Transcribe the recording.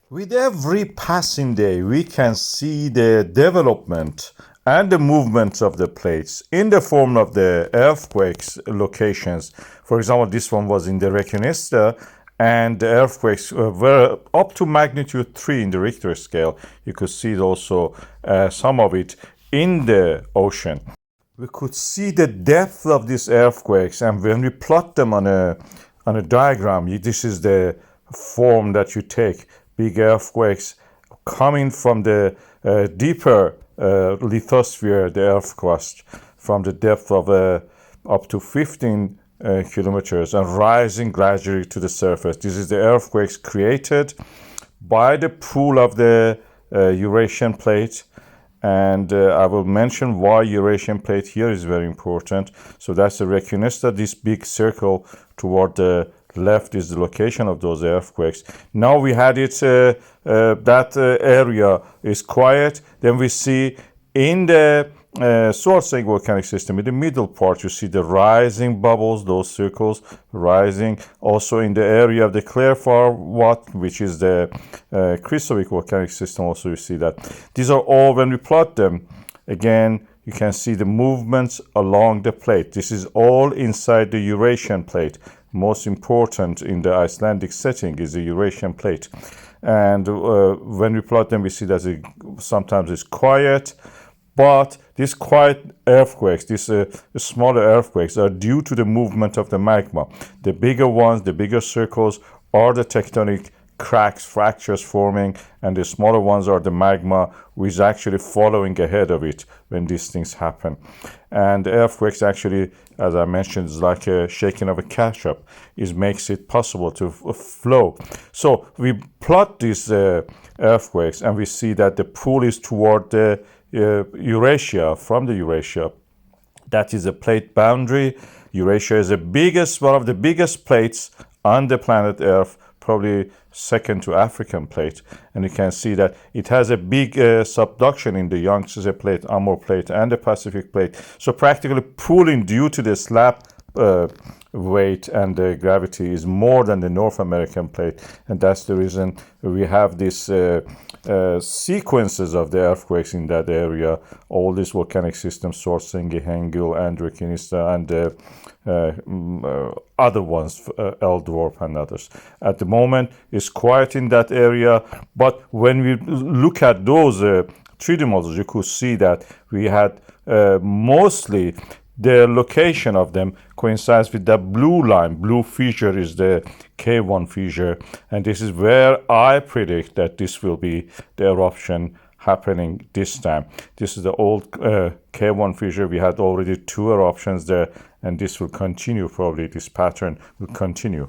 With every passing day, we can see the development and the movements of the plates in the form of the earthquakes locations. For example, this one was in the Reconquista, and the earthquakes were up to magnitude 3 in the Richter scale. You could see also some of it in the ocean. We could see the depth of these earthquakes, and when we plot them on a diagram, this is the form that you take. Big earthquakes coming from the deeper lithosphere, the earth crust, from the depth of up to 15 kilometers and rising gradually to the surface. This is the earthquakes created by the pull of the Eurasian plate. And I will mention why Eurasian plate here is very important. So that's the Reconquista. This big circle toward the left is the location of those earthquakes. Now we had it, that area is quiet. Then we see in the Salt Lake volcanic system, in the middle part, you see the rising bubbles, those circles rising. Also in the area of the Clairfort, which is the Crystallic volcanic system, also you see that. These are all, when we plot them, again, you can see the movements along the plate. This is all inside the Eurasian plate. Most important in the Icelandic setting is the Eurasian plate. And when we plot them, we see that sometimes it's quiet, but these quiet earthquakes, these smaller earthquakes, are due to the movement of the magma. The bigger ones, the bigger circles, are the tectonic cracks, fractures forming, and the smaller ones are the magma, which is actually following ahead of it when these things happen. And the earthquakes actually, as I mentioned, is like a shaking of a ketchup. It makes it possible to flow. So we plot these earthquakes, and we see that the pull is toward the Eurasia, from the Eurasia. That is a plate boundary. Eurasia is one of the biggest plates on the planet Earth, probably second to African plate. And you can see that it has a big subduction in the Yangtze plate, Amur plate, and the Pacific plate. So practically pulling due to the slab weight and the gravity is more than the North American plate. And that's the reason we have these sequences of the earthquakes in that area. All these volcanic systems, Sorsengi, Hengil, and Reconquista, and other ones, Eldorf and others. At the moment, it's quiet in that area, but when we look at those 3D models, you could see that we had mostly the location of them coincides with that blue line. Blue fissure is the KayOne fissure, and this is where I predict that this will be the eruption happening this time. This is the old KayOne fissure. We had already 2 eruptions there, and this will continue, probably this pattern will continue.